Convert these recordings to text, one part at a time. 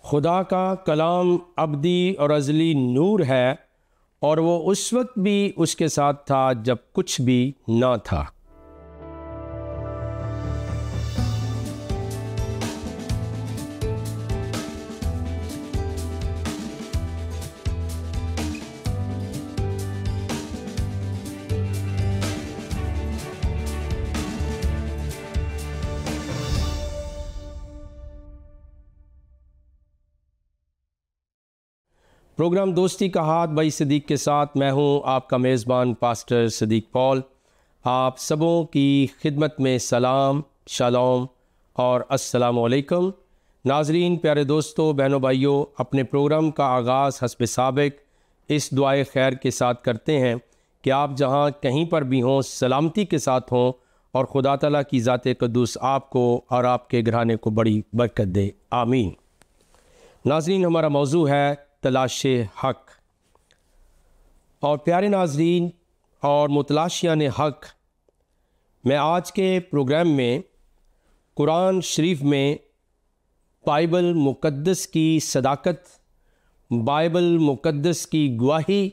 खुदा का कलाम अब्दी और अज़ली नूर है और वो उस वक्त भी उसके साथ था जब कुछ भी ना था। प्रोग्राम दोस्ती का हाथ भाई सदीक के साथ मैं हूं आपका मेज़बान पास्टर सदीक पॉल। आप सबों की खिदमत में सलाम, शालोम और अस्सलाम वालेकुम। नाजरीन, प्यारे दोस्तों, बहनों भाइयों, अपने प्रोग्राम का आगाज़ हस्ब साबिक इस दुआए खैर के साथ करते हैं कि आप जहां कहीं पर भी हों सलामती के साथ हों और खुदा ताला की ज़ात क़ुद्दूस आपको और आपके घराने को बड़ी बरकत दे, आमीन। नाजरीन, हमारा मौजू है तलाशे हक। और प्यारे नाजरीन और मुतलाशियान हक, मैं आज के प्रोग्राम में कुरान शरीफ में बाइबल मुक़द्दस की सदाकत, बाइबल मुक़द्दस की गवाही,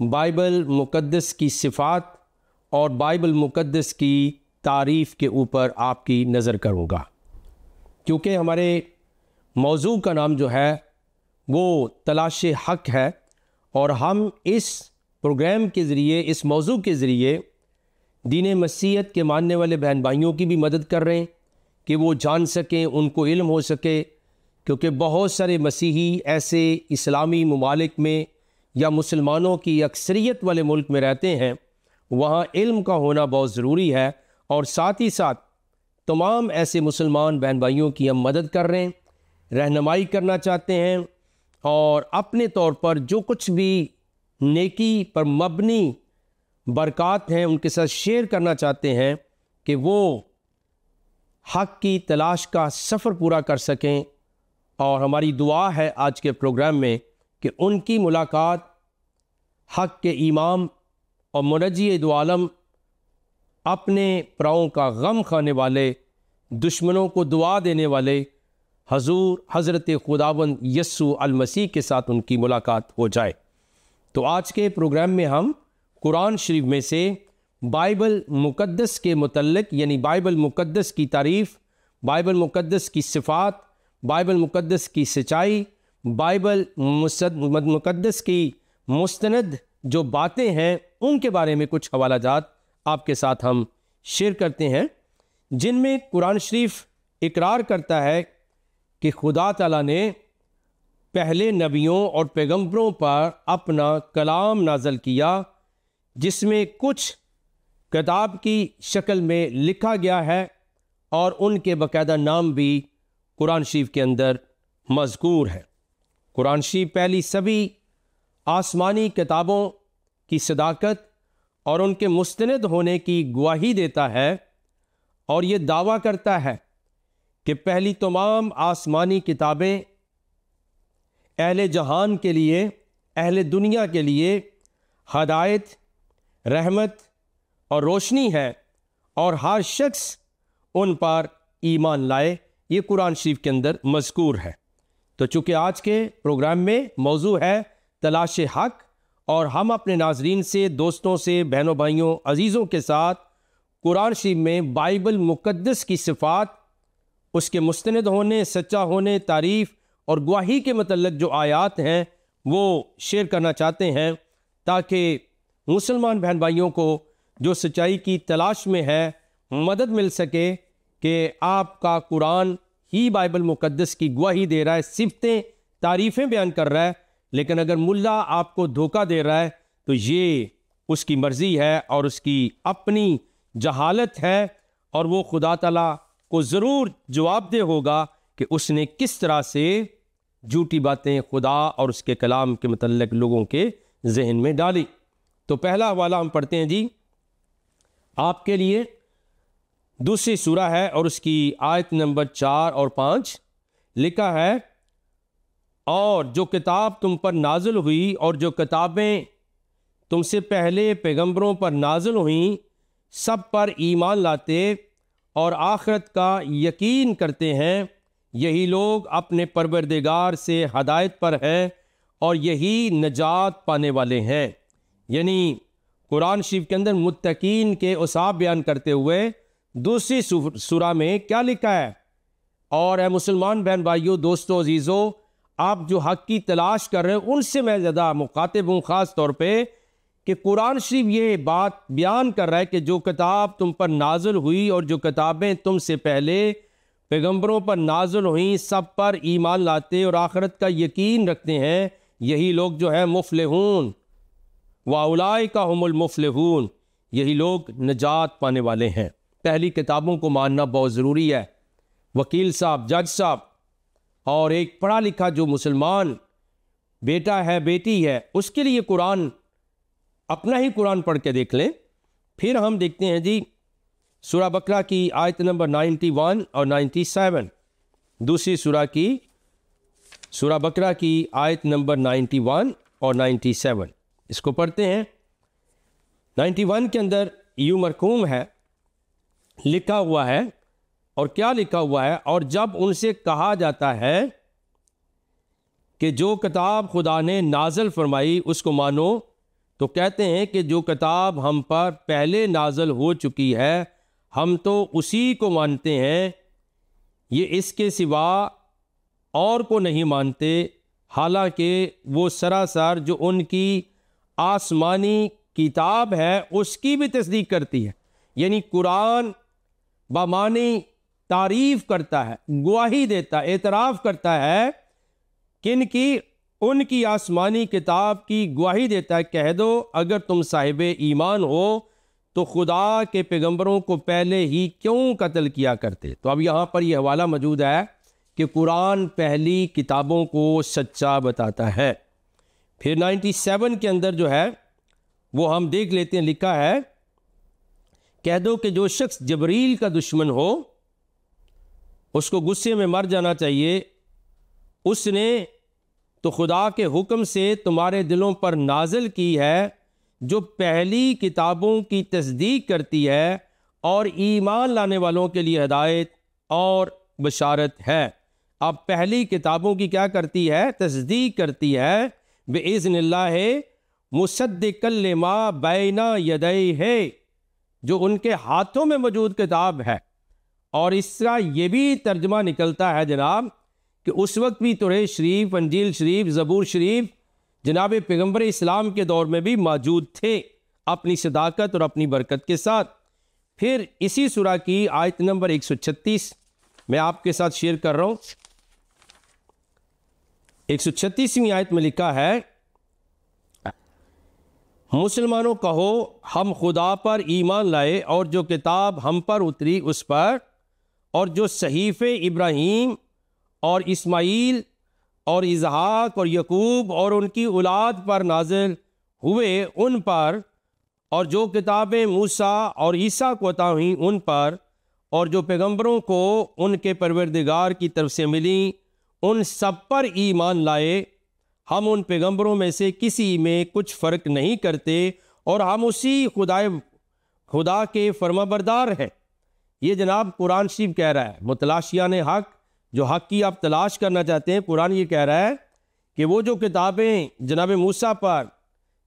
बाइबल मुक़द्दस की सिफ़ात और बाइबल मुक़द्दस की तारीफ़ के ऊपर आपकी नज़र करूँगा, क्योंकि हमारे मौजू का नाम जो है वो तलाशे हक है। और हम इस प्रोग्राम के ज़रिए, इस मौजू के ज़रिए दीन मसीहत के मानने वाले बहन भाइयों की भी मदद कर रहे हैं कि वो जान सकें, उनको इल्म हो सके, क्योंकि बहुत सारे मसीही ऐसे इस्लामी ममालिक में या मुसलमानों की अक्सरियत वाले मुल्क में रहते हैं, वहाँ इल्म का होना बहुत ज़रूरी है। और साथ ही साथ तमाम ऐसे मुसलमान बहन भाइयों की हम मदद कर रहे हैं, रहनुमाई करना चाहते हैं और अपने तौर पर जो कुछ भी नेकी पर मबनी बरक़ात हैं उनके साथ शेयर करना चाहते हैं कि वो हक़ की तलाश का सफ़र पूरा कर सकें। और हमारी दुआ है आज के प्रोग्राम में कि उनकी मुलाकात हक़ के इमाम और मुनज्जी दो आलम, अपने प्राओं का गम खाने वाले, दुश्मनों को दुआ देने वाले हजूर हज़रत खुदावंद यस्सु अल मसीह के साथ उनकी मुलाकात हो जाए। तो आज के प्रोग्राम में हम कुरान शरीफ में से बाइबल मुक़द्दस के मुतल्लिक़, यानी बाइबल मुक़द्दस की तारीफ़, बाइबल मुक़द्दस की सिफ़ात, बाइबल मुक़द्दस की सच्चाई, बाइबल मुक़द्दस की मुस्तनद जो बातें हैं उनके बारे में कुछ हवालाजात आपके साथ हम शेयर करते हैं, जिनमें कुरान शरीफ इकरार करता है कि खुदा ताला ने पहले नबियों और पैगंबरों पर अपना कलाम नाज़ल किया, जिसमें कुछ किताब की शक्ल में लिखा गया है और उनके बाकायदा नाम भी कुरान शरीफ के अंदर मज़कूर है। कुरान शरीफ पहली सभी आसमानी किताबों की सदाकत और उनके मुस्तनद होने की गवाही देता है और ये दावा करता है कि पहली तमाम आसमानी किताबें अहले जहान के लिए, अहले दुनिया के लिए हदायत, रहमत और रोशनी है और हर शख्स उन पर ईमान लाए। ये कुरान शरीफ के अंदर मज़कूर है। तो चूँकि आज के प्रोग्राम में मौजू है तलाशे हक और हम अपने नाजरीन से, दोस्तों से, बहनों भाइयों, अजीज़ों के साथ कुरान शरीफ में बाइबल मुक़द्दस की सिफ़ात, उसके मुस्तनद होने, सच्चा होने, तारीफ़ और गवाही के मतलब जो आयात हैं वो शेयर करना चाहते हैं, ताकि मुसलमान बहन भाइयों को जो सच्चाई की तलाश में है मदद मिल सके कि आपका कुरान ही बाइबल मुक़द्दस की गवाही दे रहा है, सिफ़तें, तारीफ़ें बयान कर रहा है। लेकिन अगर मुल्ला आपको धोखा दे रहा है तो ये उसकी मर्ज़ी है और उसकी अपनी जहालत है, और वो खुदा ताला को ज़रूर जवाबदेह होगा कि उसने किस तरह से झूठी बातें खुदा और उसके कलाम के मुतल्लिक़ लोगों के जहन में डाली। तो पहला हवाला हम पढ़ते हैं जी आपके लिए। दूसरी सूरा है और उसकी आयत नंबर 4 और 5 लिखा है, और जो किताब तुम पर नाज़िल हुई और जो किताबें तुमसे पहले पैगंबरों पर नाज़िल हुई, सब पर ईमान लाते और आखिरत का यकीन करते हैं, यही लोग अपने परवरदिगार से हदायत पर हैं और यही नजात पाने वाले हैं। यानी कुरान शरीफ के अंदर मुत्तकीन के औसाफ बयान करते हुए दूसरी सूरा में क्या लिखा है। और है मुसलमान बहन भाइयों, दोस्तों, अजीज़ों, आप जो हक़ की तलाश कर रहे हैं उनसे मैं ज़्यादा मुखातिब हूँ, ख़ास तौर पे कि कुरान शरीफ ये बात बयान कर रहा है कि जो किताब तुम पर नाज़िल हुई और जो किताबें तुमसे पहले पैगंबरों पर नाज़िल हुई सब पर ईमान लाते और आखिरत का यकीन रखते हैं, यही लोग जो है मुफलिहून वाउलाइका हुमुल मुफलिहून, यही लोग निजात पाने वाले हैं। पहली किताबों को मानना बहुत ज़रूरी है। वकील साहब, जज साहब और एक पढ़ा लिखा जो मुसलमान बेटा है, बेटी है, उसके लिए कुरान, अपना ही कुरान पढ़ के देख लें। फिर हम देखते हैं जी सूरा बकरा की आयत नंबर 91 और 97, दूसरी सूरा बकरा की आयत नंबर 91 और 97, इसको पढ़ते हैं। 91 के अंदर यूं मरकूम है, लिखा हुआ है, और क्या लिखा हुआ है, और जब उनसे कहा जाता है कि जो किताब खुदा ने नाज़िल फरमाई उसको मानो, तो कहते हैं कि जो किताब हम पर पहले नाज़िल हो चुकी है हम तो उसी को मानते हैं, ये इसके सिवा और को नहीं मानते, हालांकि वो सरासर जो उनकी आसमानी किताब है उसकी भी तस्दीक करती है। यानी कुरान बामानी तारीफ़ करता है, गवाही देता है, एतराफ़ करता है किन की, उनकी आसमानी किताब की गवाही देता है। कह दो अगर तुम साहिब ईमान हो तो खुदा के पैगंबरों को पहले ही क्यों कत्ल किया करते। तो अब यहाँ पर यह हवाला मौजूद है कि कुरान पहली किताबों को सच्चा बताता है। फिर 97 के अंदर जो है वो हम देख लेते हैं, लिखा है, कह दो कि जो शख्स जबरील का दुश्मन हो उसको गुस्से में मर जाना चाहिए, उसने तो खुदा के हुक्म से तुम्हारे दिलों पर नाजिल की है जो पहली किताबों की तस्दीक करती है और ईमान लाने वालों के लिए हिदायत और बशारत है। अब पहली किताबों की क्या करती है, तस्दीक करती है, बिइज़्निल्लाह मुसद्दिक़ल लिमा बैना यदै है, जो उनके हाथों में मौजूद किताब है। और इसका ये भी तर्जमा निकलता है जनाब कि उस वक्त भी तौरात शरीफ, इंजील शरीफ, ज़बूर शरीफ जनाब पैगंबर इस्लाम के दौर में भी मौजूद थे अपनी सदाकत और अपनी बरकत के साथ। फिर इसी सूरा की आयत नंबर 136 मैं आपके साथ शेयर कर रहा हूँ। 136वीं आयत में लिखा है, मुसलमानों कहो हम खुदा पर ईमान लाए और जो किताब हम पर उतरी उस पर, और जो सहीफ़े इब्राहीम और इस्माईल और इसहाक और यकूब और उनकी औलाद पर नाज़िल हुए उन पर, और जो किताबें मूसा और ईसा को अता हुई उन पर, और जो पैगंबरों को उनके परवरदिगार की तरफ से मिली उन सब पर ईमान लाए। हम उन पैगंबरों में से किसी में कुछ फ़र्क नहीं करते और हम उसी खुदा के फरमाबरदार हैं। ये जनाब कुरान शरीफ कह रहा है। मुतलाशियान हक़, जो हक़ की आप तलाश करना चाहते हैं, कुरान ये कह रहा है कि वो जो किताबें जनाब मूसा पर,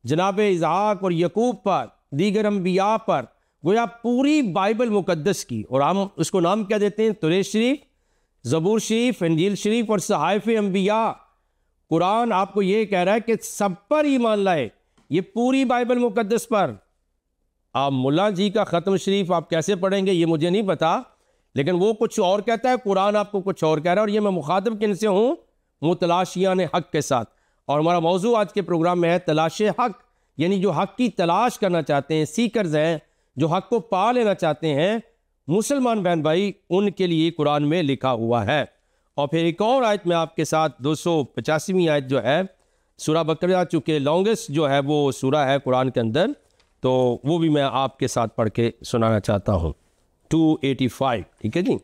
जनाब इसहाक और यकूब पर, दीगर अम्बिया पर, गोया पूरी बाइबल मुकद्दस की, और हम उसको नाम क्या देते हैं, तौरात शरीफ, ज़बूर शरीफ, इंजील शरीफ और सहाइफ़ अम्बिया। कुरान आपको ये कह रहा है कि सब पर ईमान लाए, ये पूरी बाइबल मुकद्दस पर। आप मुल्ला जी का ख़त्म शरीफ आप कैसे पढ़ेंगे ये मुझे नहीं पता, लेकिन वो कुछ और कहता है, कुरान आपको कुछ और कह रहा है। और ये मैं मुखातिब किन से हूँ, मुतलाशियान हक़ के साथ। और हमारा मौजू आज के प्रोग्राम में है तलाश हक़, यानी जो हक़ की तलाश करना चाहते हैं, सीकर्स हैं, जो हक़ को पा लेना चाहते हैं, मुसलमान बहन भाई, उनके लिए कुरान में लिखा हुआ है। और फिर एक और आयत में आपके साथ 285वीं आयत जो है सूरा बकरा, चूँकि लॉन्गेस्ट जो है वो सूरा है कुरान के अंदर, तो वो भी मैं आपके साथ पढ़ के सुनाना चाहता हूँ। 285, ठीक है जी।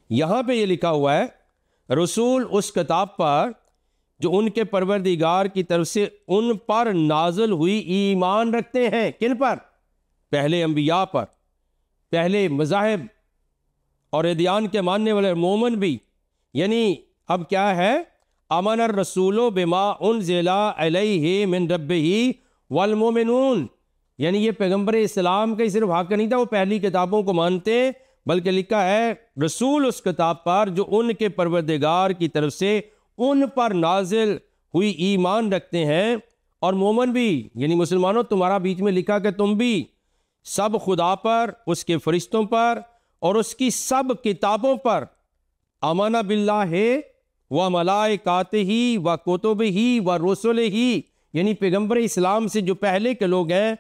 यहाँ पे ये लिखा हुआ है, रसूल उस किताब पर जो उनके परवरदिगार की तरफ से उन पर नाज़िल हुई ईमान रखते हैं। किन पर? पहले अंबिया पर, पहले मज़ाहिब और अदियान के मानने वाले मोमन भी यानी अब क्या है, अमन रसूलो बिमा उनज़िला अलैहि मिन रब्बिही वल मोमिनून, यानी ये पैगंबर इस्लाम का ही सिर्फ हक नहीं था वो पहली किताबों को मानते, बल्कि लिखा है रसूल उस किताब पर जो उनके परवरदिगार की तरफ से उन पर नाजिल हुई ईमान रखते हैं, और मोमन भी, यानी मुसलमानों तुम्हारा बीच में लिखा कि तुम भी सब खुदा पर, उसके फरिश्तों पर और उसकी सब किताबों पर अमाना बिल्लाहि व मलाइकातिही व कुतुबिही व रुसुलिही, यानी पैगंबर इस्लाम से जो पहले के लोग हैं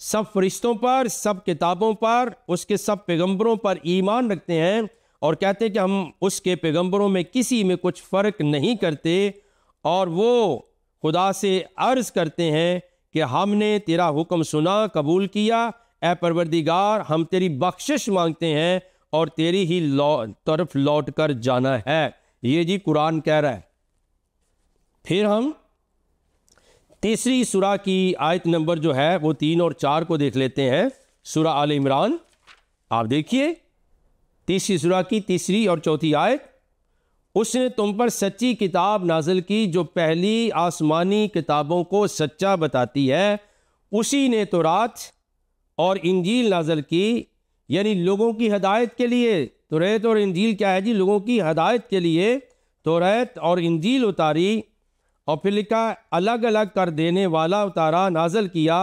सब फरिश्तों पर, सब किताबों पर, उसके सब पैगंबरों पर ईमान रखते हैं, और कहते हैं कि हम उसके पैगंबरों में किसी में कुछ फ़र्क नहीं करते, और वो खुदा से अर्ज़ करते हैं कि हमने तेरा हुक्म सुना, कबूल किया, ए परवरदिगार हम तेरी बख्शिश मांगते हैं और तेरी ही तरफ लौट कर जाना है। ये जी कुरान कह रहा है। फिर हम तीसरी सूरा की आयत नंबर जो है वो 3 और 4 को देख लेते हैं। सूरा आल इमरान, आप देखिए तीसरी सूरा की तीसरी और चौथी आयत, उसने तुम पर सच्ची किताब नाजिल की जो पहली आसमानी किताबों को सच्चा बताती है, उसी ने तौरात और इंजील नाजिल की, यानी लोगों की हदायत के लिए। तौरात और इंजील क्या है जी? लोगों की हदायत के लिए तौरात और इंजील उतारी, और फिर लिखा अलग अलग कर देने वाला उतारा, नाजिल किया।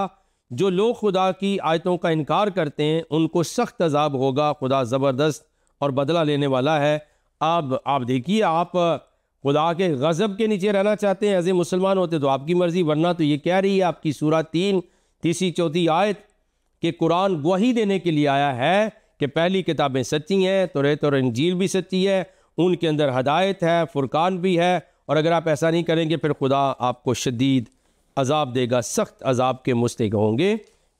जो लोग खुदा की आयतों का इनकार करते हैं उनको सख्त अजाब होगा, खुदा ज़बरदस्त और बदला लेने वाला है। अब आप देखिए, आप खुदा के गज़ब के नीचे रहना चाहते हैं, ऐसे मुसलमान होते तो आपकी मर्ज़ी, वरना तो ये कह रही है आपकी सूरा 3 तीसरी चौथी आयत कि कुरान गवाही देने के लिए आया है कि पहली किताबें सच्ची हैं, तौरात और इंजील भी सच्ची है, उनके अंदर हदायत है, फुरकान भी है, और अगर आप ऐसा नहीं करेंगे फिर खुदा आपको शदीद अजाब देगा, सख्त अजाब के मुस्तहिक होंगे।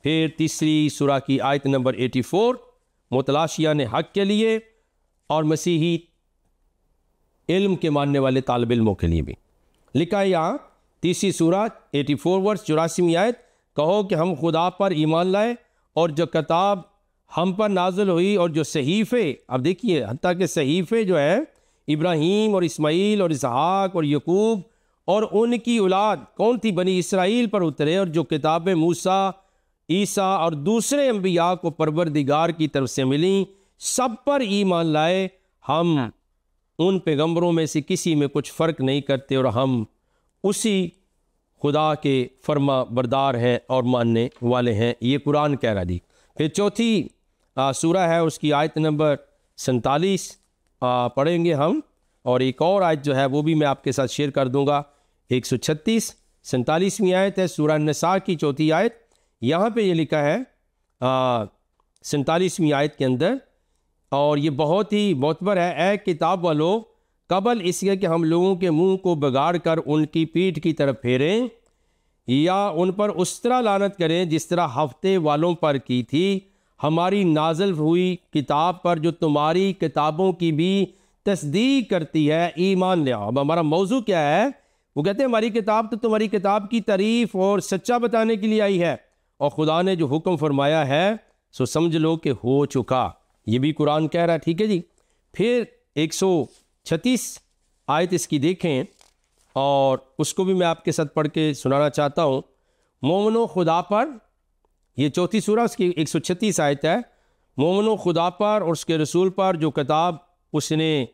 फिर तीसरी सूरा की आयत नंबर 84, मुतलाशियान हक़ के लिए और मसीही इल्म के मानने वाले तालिब इल्मों के लिए भी लिखा है। यहाँ तीसरी सूरा 84 वर्ष 84वीं आयत, कहो कि हम खुदा पर ईमान लाए और जो किताब हम पर नाजिल हुई और जो सहीफ़े, अब देखिए हत्ता के सहीफ़े जो है इब्राहीम और इस्माईल और इसहाक और यकूब और उनकी औलाद कौन थी, बनी इसराइल पर उतरे, और जो किताबें मूसा, ईसा और दूसरे अंबिया को परवरदिगार की तरफ से मिली, सब पर ईमान लाए। हम उन पैगंबरों में से किसी में कुछ फ़र्क नहीं करते और हम उसी खुदा के फर्मा बरदार हैं और मानने वाले हैं। ये कुरान कह रहा जी। फिर चौथी सूरा है, उसकी आयत नंबर 47 पढ़ेंगे हम, और एक और आयत जो है वो भी मैं आपके साथ शेयर कर दूंगा। 136 47वीं आयत है, सूरा निसा की चौथी आयत। यहाँ पे ये लिखा है 47वीं आयत के अंदर, और ये बहुत ही मोतबर है, ए किताब वालों, कबल इसके कि हम लोगों के मुंह को बिगाड़ कर उनकी पीठ की तरफ फेरें या उन पर उस तरह लानत करें जिस तरह हफ्ते वालों पर की थी, हमारी नाज़िल हुई किताब पर जो तुम्हारी किताबों की भी तस्दीक करती है, ईमान ले आओ। अब हमारा मौजू क्या है? वो कहते हैं हमारी किताब तो तुम्हारी किताब की तारीफ़ और सच्चा बताने के लिए आई है, और खुदा ने जो हुक्म फरमाया है सो समझ लो कि हो चुका। ये भी कुरान कह रहा है, ठीक है जी। फिर 136 आयत इसकी देखें, और उसको भी मैं आपके साथ पढ़ के सुनाना चाहता हूँ। मोमनो खुदा पर, ये चौथी सूरा उसकी 136 आयत है, मोमनो खुदा पर और उसके रसूल पर जो किताब उसने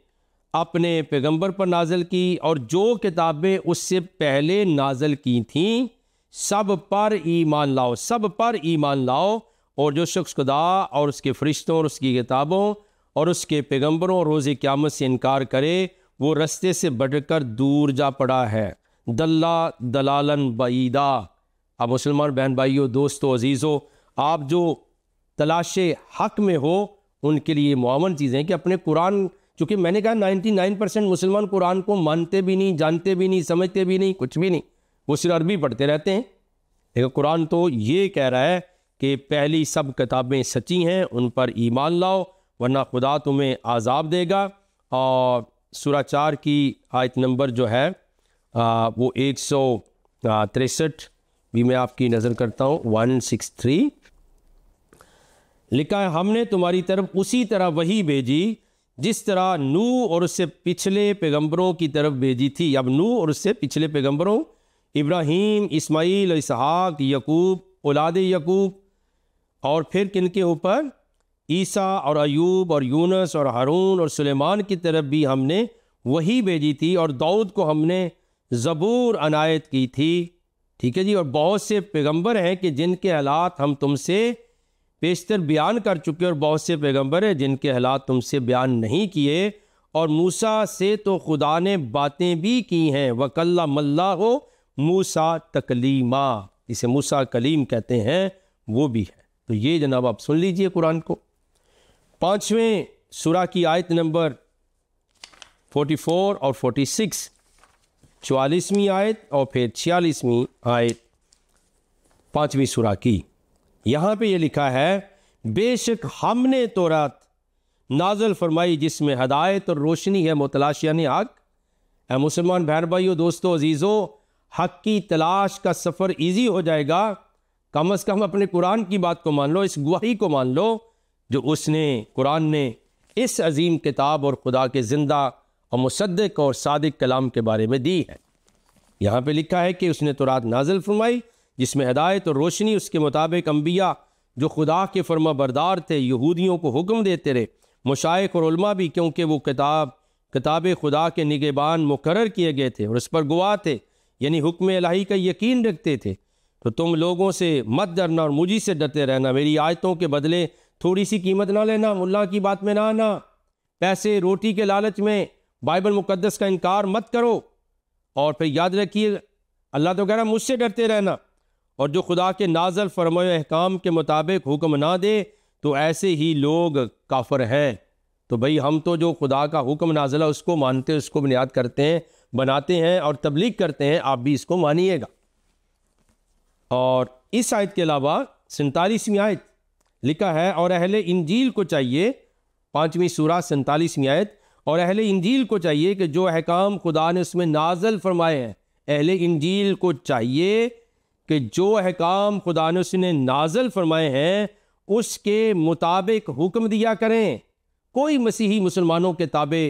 अपने पैगंबर पर नाज़िल की और जो किताबें उससे पहले नाज़िल की थीं, सब पर ईमान लाओ, सब पर ईमान लाओ। और जो शख्स खुदा और उसके फरिश्तों और उसकी किताबों और उसके पैगंबरों और रोज़े क़यामत से इनकार करे, वो रस्ते से बढ़कर दूर जा पड़ा है। दल्ला दलालन बईदा। अब मुसलमान बहन भाइयों, दोस्तों, अजीज़ों, आप जो तलाशे हक़ में हो उनके लिए मुआवन चीज़ें हैं कि अपने कुरान, चूँकि मैंने कहा 99% मुसलमान कुरान को मानते भी नहीं, जानते भी नहीं, समझते भी नहीं, कुछ भी नहीं, वो सिर्फ अरबी पढ़ते रहते हैं। लेकिन कुरान तो ये कह रहा है कि पहली सब किताबें सच्ची हैं, उन पर ईमान लाओ वरना खुदा तुम्हें आज़ाब देगा। और सूरा 4 की आयत नंबर जो है वो 163 भी मैं आपकी नज़र करता हूँ, 163 लिखा है, हमने तुम्हारी तरफ उसी तरह वही भेजी जिस तरह नूह और उससे पिछले पैगंबरों की तरफ भेजी थी। अब नूह और उससे पिछले पैगंबरों इब्राहीम, इस्माईल, इसहाक, यकूब, औलाद यकूब, और फिर किन के ऊपर? ईसा और अयूब और यूनुस और हारून और सुलेमान की तरफ भी हमने वही भेजी थी। और दाऊद को हमने ज़बूर अनायत की थी। ठीक है जी। और बहुत से पैगंबर हैं कि जिनके हालात हम तुमसे पेशतर बयान कर चुके, और बहुत से पैगंबर हैं जिनके हालात तुमसे बयान नहीं किए। और मूसा से तो खुदा ने बातें भी की हैं। वकल्लमल्लाहु मूसा तकलीमा, इसे मूसा कलीम कहते हैं, वो भी है। तो ये जनाब आप सुन लीजिए कुरान को। 5वें सूरा की आयत नंबर 44 और 46, 44वीं आयत और फिर 46वीं आयत 5वीं सूरा की। यहाँ पे ये लिखा है, बेशक हमने तौरात नाज़िल फरमाई जिसमें हदायत और रोशनी है, मुतलाशियान हक। ए मुसलमान बहन भाइयों, दोस्तों, अजीज़ों, हक की तलाश का सफ़र ईजी हो जाएगा। कम से कम अपने कुरान की बात को मान लो, इस गवाही को मान लो जो उसने, कुरान ने इस अजीम किताब और खुदा के ज़िंदा और मुसद्दिक और सादिक कलाम के बारे में दी है। यहाँ पे लिखा है कि उसने तौरात नाज़िल फरमाई जिसमें हदायत और रोशनी, उसके मुताबिक अम्बिया जो खुदा के फरमा बरदार थे यहूदियों को हुक्म देते रहे, मुशाइख और उलमा भी, क्योंकि वो किताब खुदा के निगहबान मुकर्रर किए गए थे और उस पर गवाह थे, यानी हुक्म इलाही का यकीन रखते थे। तो तुम लोगों से मत डरना और मुझी से डरते रहना। मेरी आयतों के बदले थोड़ी सी कीमत ना लेना, मुल्ला की बात में ना आना, पैसे रोटी के लालच में बाइबल मुकद्दस का इनकार मत करो। और फिर याद रखिए, अल्लाह तो कह रहा मुझसे डरते रहना। और जो खुदा के नाज़िल फरमाए अहकाम के मुताबिक हुक्म ना दे तो ऐसे ही लोग काफिर हैं। तो भाई हम तो जो खुदा का हुक्म नाज़िल है उसको मानते हैं, उसको बुनियाद करते हैं, बनाते हैं और तबलीग करते हैं। आप भी इसको मानिएगा। और इस आयत के अलावा 47वीं आयत लिखा है, और अहले इंजील को चाहिए, 5वीं सूरा 47वीं आयत, और अहले इंजील को चाहिए कि जो अहकाम खुदा ने उसमें नाज़िल फरमाए हैं, अहले इंजील को चाहिए कि जो अहकाम खुदा ने उसने नाज़िल फरमाए हैं उसके मुताबिक हुक्म दिया करें। कोई मसीही मुसलमानों के ताबे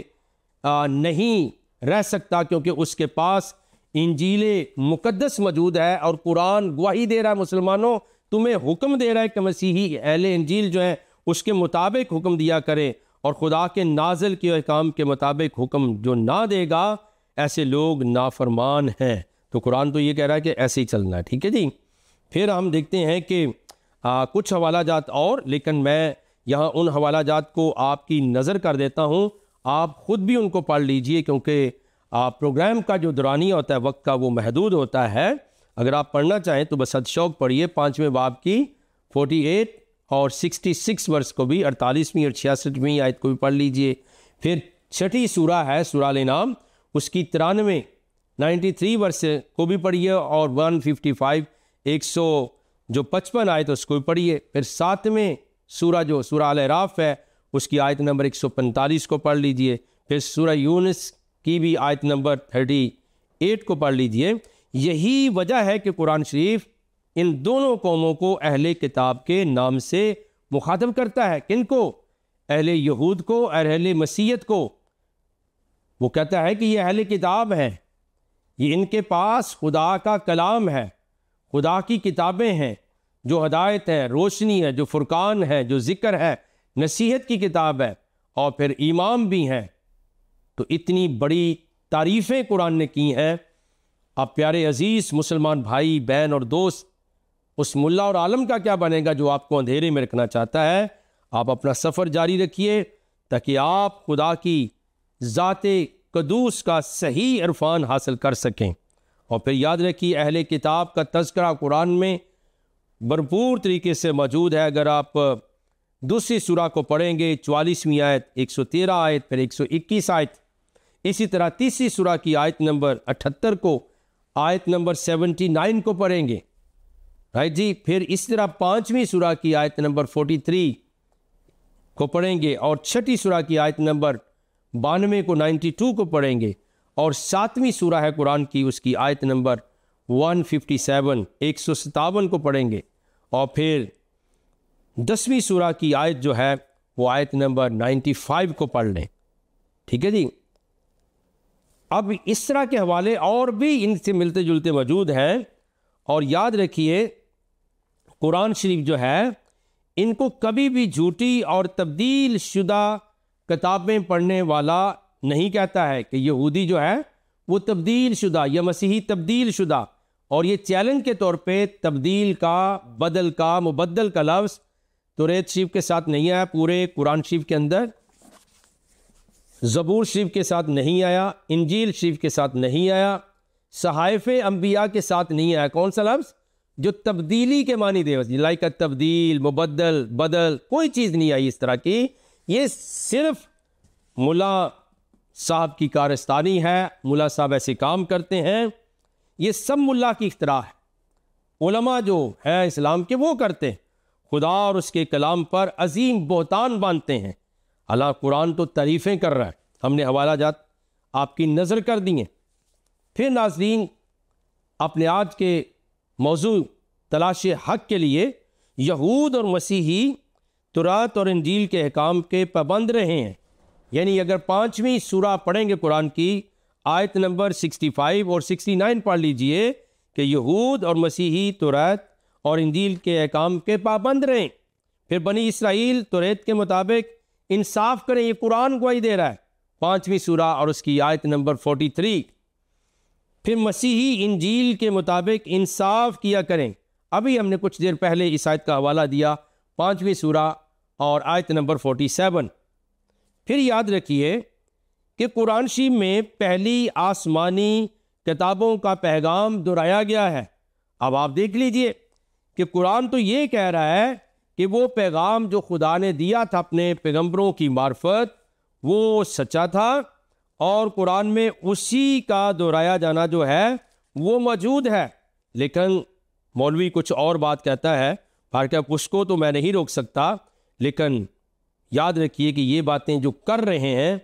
नहीं रह सकता, क्योंकि उसके पास इंजील मुकद्दस मौजूद है और कुरान गवाही दे रहा है, मुसलमानों तुम्हें हुक्म दे रहा है कि मसीही अहले इंजील जो है उसके मुताबिक हुक्म दिया करें। और खुदा के नाज़िल के अहकाम के मुताबिक हुक्म जो ना देगा ऐसे लोग नाफरमान हैं। तो कुरान तो ये कह रहा है कि ऐसे ही चलना है। ठीक है जी। फिर हम देखते हैं कि कुछ हवाला जात और, लेकिन मैं यहाँ उन हवाला जात को आपकी नज़र कर देता हूँ, आप ख़ुद भी उनको पढ़ लीजिए, क्योंकि प्रोग्राम का जो दौरानिया होता है वक्त का वो महदूद होता है। अगर आप पढ़ना चाहें तो बस शौक़ पढ़िए 5वें बाब की 48 और 66 वर्ष को भी, 48वीं और 66वीं आयत को भी पढ़ लीजिए। फिर 6ठी सूरा है सूरा अल-इनाम, उसकी 93 वर्ष को भी पढ़िए, और 155 155 आयत उसको भी पढ़िए। फिर 7वें सूरा जो सूरा अल-अराफ है उसकी आयत नंबर 145 को पढ़ लीजिए। फिर सूरा यूनुस की भी आयत नंबर 38 को पढ़ लीजिए। यही वजह है कि कुरान शरीफ इन दोनों कौमों को अहले किताब के नाम से मुखातब करता है। किनको? अहले यहूद को, अहले मसीहत को। वो कहता है कि ये अहले किताब हैं, ये इनके पास खुदा का कलाम है, खुदा की किताबें हैं, जो हदायत है, रोशनी है, जो फुरकान है, जो ज़िक्र है, नसीहत की किताब है, और फिर इमाम भी हैं। तो इतनी बड़ी तारीफ़ें कुरान ने की हैं। अब प्यारे अजीज़ मुसलमान भाई बहन और दोस्त, उस मुल्ला और आलम का क्या बनेगा जो आपको अंधेरे में रखना चाहता है? आप अपना सफ़र जारी रखिए ताकि आप खुदा की ज़ाते कदूस का सही इरफान हासिल कर सकें। और फिर याद रखिए, अहले किताब का तज़किरा कुरान में भरपूर तरीके से मौजूद है। अगर आप दूसरी सूरा को पढ़ेंगे, 44वीं आयत, 113 आयत, फिर 121 आयत, इसी तरह तीसरी सूरा की आयत नंबर 78 को, आयत नंबर 79 को पढ़ेंगे, राइट जी। फिर इस तरह 5वीं सूरा की आयत नंबर 43 को पढ़ेंगे, और 6ठी सूरा की आयत नंबर 92 को, 92 को पढ़ेंगे, और 7वीं सूरा है कुरान की, उसकी आयत नंबर 157 157 को पढ़ेंगे। और फिर 10वीं सूरा की आयत जो है वो आयत नंबर 95 को पढ़ लें। ठीक है जी। अब इस तरह के हवाले और भी इनसे मिलते जुलते मौजूद हैं। और याद रखिए कुरान शरीफ जो है इनको कभी भी झूठी और तब्दील शुदा किताबें पढ़ने वाला नहीं कहता है कि यहूदी जो है वो तब्दील शुदा या मसीही तब्दील शुदा, और ये चैलेंज के तौर पे तब्दील का, बदल का, मुबद्दल का लफ्ज़ तौरात शरीफ के साथ नहीं आया, पूरे कुरान शरीफ के अंदर ज़बूर शरीफ के साथ नहीं आया, इंजील शरीफ के साथ नहीं आया, सहाइफ अंबिया के साथ नहीं आया। कौन सा लफ्ज़? जो तब्दीली के मानी दे, लाइक तब्दील, मुबद्दल, बदल, कोई चीज़ नहीं आई इस तरह की। ये सिर्फ मुला साहब की कारस्तानी है, मुला साहब ऐसे काम करते हैं, ये सब मुल्ला की इख्तरा है। उलमा जो है इस्लाम के वो करते हैं, खुदा और उसके कलाम पर अजीम बोहतान बांधते हैं। अल्लाह कुरान तो तारीफ़ें कर रहा है, हमने हवाला जात आपकी नज़र कर दिए। फिर नाज़रीन अपने आज के मौजू तलाश हक़ के लिए यहूद और मसीही तौरात और इंजील के अहकाम के पाबंद रहे हैं। यानी अगर 5वीं सूरा पढ़ेंगे कुरान की, आयत नंबर 65 और 69 पढ़ लीजिए कि यहूद और मसीही तौरात और इंजील के अहकाम के पाबंद रहें। फिर बनी इसराइल तौरात के मुताबिक इंसाफ करें, ये कुरान गवाही दे रहा है, 5वीं सूरा और उसकी आयत नंबर 43। फिर मसीही इंजील के मुताबिक इंसाफ किया करें। अभी हमने कुछ देर पहले इस आयत का हवाला दिया, 5वीं सूरा और आयत नंबर 47। फिर याद रखिए कि कुरान शरीफ में पहली आसमानी किताबों का पैगाम दोहराया गया है। अब आप देख लीजिए कि कुरान तो ये कह रहा है कि वो पैगाम जो खुदा ने दिया था अपने पैगंबरों की मार्फत वो सच्चा था, और कुरान में उसी का दोहराया जाना जो है वो मौजूद है। लेकिन मौलवी कुछ और बात कहता है, फारका उसको तो मैं नहीं रोक सकता, लेकिन याद रखिए कि ये बातें जो कर रहे हैं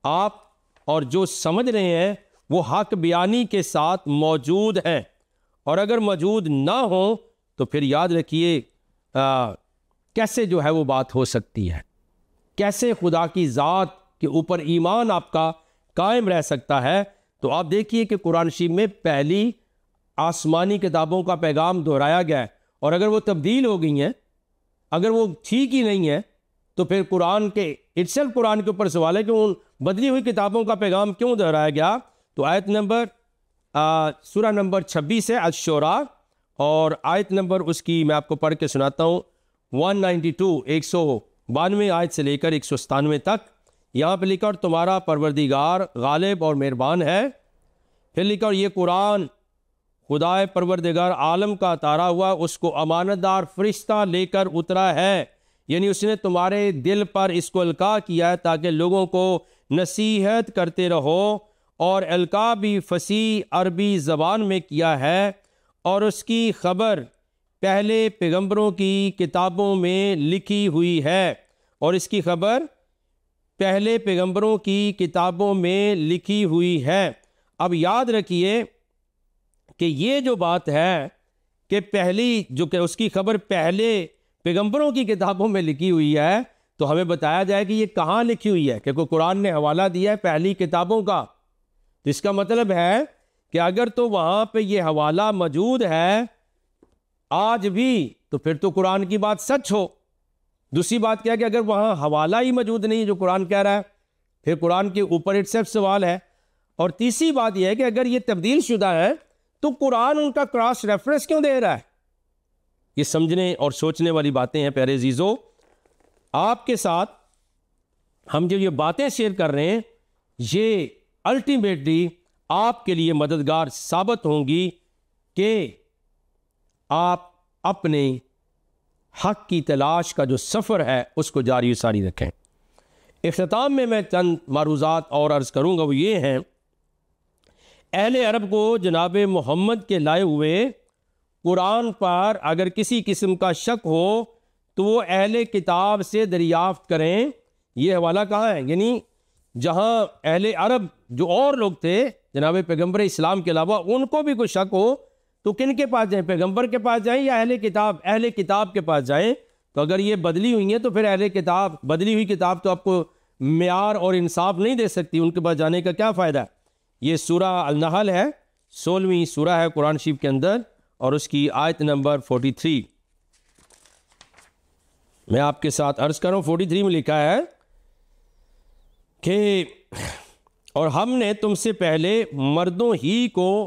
आप और जो समझ रहे हैं वो हक बयानी के साथ मौजूद हैं, और अगर मौजूद ना हो तो फिर याद रखिए कैसे जो है वो बात हो सकती है, कैसे खुदा की ज़ात के ऊपर ईमान आपका कायम रह सकता है। तो आप देखिए कि कुरान शरीफ में पहली आसमानी किताबों का पैगाम दोहराया गया है, और अगर वो तब्दील हो गई हैं, अगर वो ठीक ही नहीं है, तो फिर कुरान के इटसेल्फ कुरान के ऊपर सवाल है कि उन बदली हुई किताबों का पैगाम क्यों दोहराया गया। तो आयत नंबर सूरा नंबर 26 है अश-शूरा, और आयत नंबर उसकी मैं आपको पढ़ के सुनाता हूँ, 192 192 आयत से लेकर 197 तक। यहाँ पर लिखा और तुम्हारा परवरदिगार गालिब और मेहरबान है। फिर लिखा और ये कुरान खुदाए परवरदिगार आलम का तारा हुआ, उसको अमानतदार फरिश्ता लेकर उतरा है, यानी उसने तुम्हारे दिल पर इसको अलका किया है ताकि लोगों को नसीहत करते रहो, और अलका भी फसी अरबी ज़बान में किया है, और उसकी खबर पहले पैगंबरों की किताबों में लिखी हुई है, और इसकी खबर पहले पैगंबरों की किताबों में लिखी हुई है। अब याद रखिए कि ये जो बात है कि पहली जो कि उसकी खबर पहले पैगंबरों की किताबों में लिखी हुई है, तो हमें बताया जाए कि ये कहाँ लिखी हुई है, क्योंकि कुरान ने हवाला दिया है पहली किताबों का। तो इसका मतलब है कि अगर तो वहाँ पे ये हवाला मौजूद है आज भी, तो फिर तो कुरान की बात सच हो। दूसरी बात क्या है कि अगर वहाँ हवाला ही मौजूद नहीं जो कुरान कह रहा है, फिर कुरान के ऊपर इटसेल्फ सवाल है। और तीसरी बात यह है कि अगर ये तब्दील शुदा है तो कुरान उनका क्रॉस रेफरेंस क्यों दे रहा है। ये समझने और सोचने वाली बातें हैं। प्यारे अजीजों, आपके साथ हम जो ये बातें शेयर कर रहे हैं ये अल्टीमेटली आपके लिए मददगार साबित होंगी कि आप अपने हक की तलाश का जो सफ़र है उसको जारी सारी रखें। इख्तिताम में मैं चंद मारूज़ात और अर्ज़ करूँगा, वो ये हैं, अहले अरब को जनाब मोहम्मद के लाए हुए कुरान पर अगर किसी किस्म का शक हो तो वो अहले किताब से दरियाफ़्त करें। ये हवाला कहाँ है, यानी जहाँ अहले अरब जो और लोग थे जनाब पैगम्बर इस्लाम के अलावा उनको भी कोई शक हो तो किन के पास जाएं, पैगंबर के पास जाएं या अहले किताब? अहले किताब के पास जाएं। तो अगर ये बदली हुई हैं तो फिर अहले किताब, बदली हुई किताब तो आपको म्यार और इंसाफ नहीं दे सकती, उनके पास जाने का क्या फ़ायदा। ये सूरा अल-नहल है, 16वीं सूरा है कुरान शरीफ के अंदर, और उसकी आयत नंबर 43 मैं आपके साथ अर्ज़ कर रहा हूँ। 43 में लिखा है कि और हमने तुमसे पहले मर्दों ही को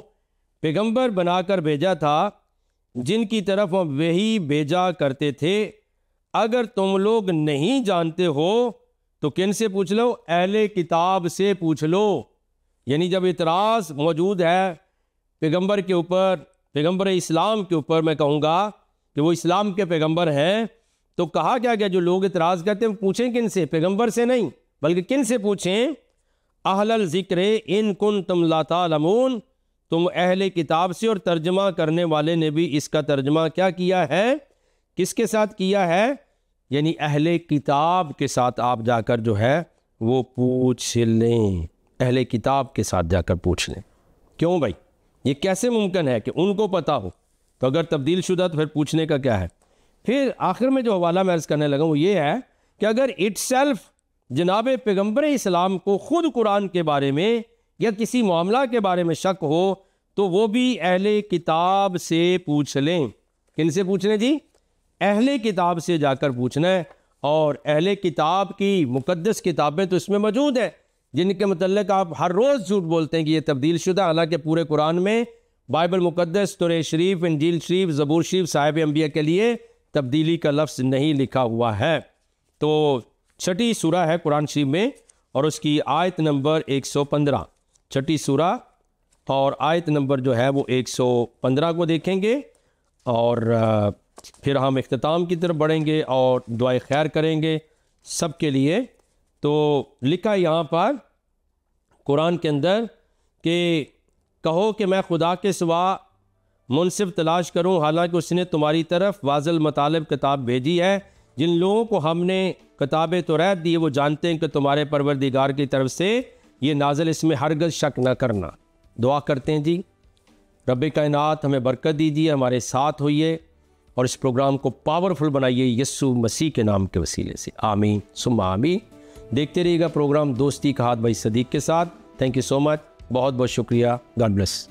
पैगंबर बनाकर भेजा था जिनकी तरफ हम वही भेजा करते थे। अगर तुम लोग नहीं जानते हो तो किन से पूछ लो, अहले किताब से पूछ लो। यानी जब इतराज़ मौजूद है पैगंबर के ऊपर, पैगंबर इस्लाम के ऊपर, मैं कहूँगा कि वो इस्लाम के पैगंबर हैं, तो कहा क्या गया जो लोग इतराज़ करते हैं पूछें किन से, पैगंबर से नहीं बल्कि किन से पूछें, अहलल ज़िक्र इन कुंतुम ला तालमून, तुम अहले किताब से। और तर्जमा करने वाले ने भी इसका तर्जमा क्या किया है, किसके साथ किया है, यानी अहले किताब के साथ आप जाकर जो है वो पूछ लें, अहले किताब के साथ जाकर पूछ लें। क्यों भाई, ये कैसे मुमकिन है कि उनको पता हो, तो अगर तब्दील शुदा तो फिर पूछने का क्या है। फिर आखिर में जो हवाला मैं अर्ज़ करने लगा वो ये है कि अगर इटसेल्फ जनाब पैगंबर इस्लाम को ख़ुद कुरान के बारे में या किसी मामला के बारे में शक हो तो वो भी अहले किताब से पूछ लें। किन से पूछने जी, अहले किताब से जाकर पूछना है। और अहले किताब की मुक़द्दस किताबें तो इसमें मौजूद है जिनके मतलब आप हर रोज़ झूठ बोलते हैं कि ये तब्दील शुदा, हालांकि पूरे कुरान में बाइबल मुक़द्दस, तौरात शरीफ, इंजील शरीफ, ज़बूर शरीफ, साहिब अंबिया के लिए तब्दीली का लफ्ज़ नहीं लिखा हुआ है। तो छठी सूरा है कुरान शरीफ में और उसकी आयत नंबर 115, छठी सूरा और आयत नंबर जो है वो 115 को देखेंगे और फिर हम इख्तिताम की तरफ बढ़ेंगे और दुआए खैर करेंगे सब के लिए। तो लिखा यहाँ पर कुरान के अंदर कि कहो कि मैं खुदा के सिवा मुनसिफ तलाश करूँ, हालांकि उसने तुम्हारी तरफ वाज़ल मतलब किताब भेजी है। जिन लोगों को हमने किताब तौरात दी वो जानते हैं कि तुम्हारे परवरदिगार की तरफ से ये नाज़िल, इसमें हरगज़ शक न करना। दुआ करते हैं जी, रब कायनात हमें बरकत दीजिए, हमारे साथ होइए और इस प्रोग्राम को पावरफुल बनाइए यस्सु मसीह के नाम के वसीले से, आमीन सुम्मा आमीन। देखते रहिएगा प्रोग्राम दोस्ती का हाथ भाई सदीक के साथ। थैंक यू सो मच, बहुत बहुत शुक्रिया। God bless.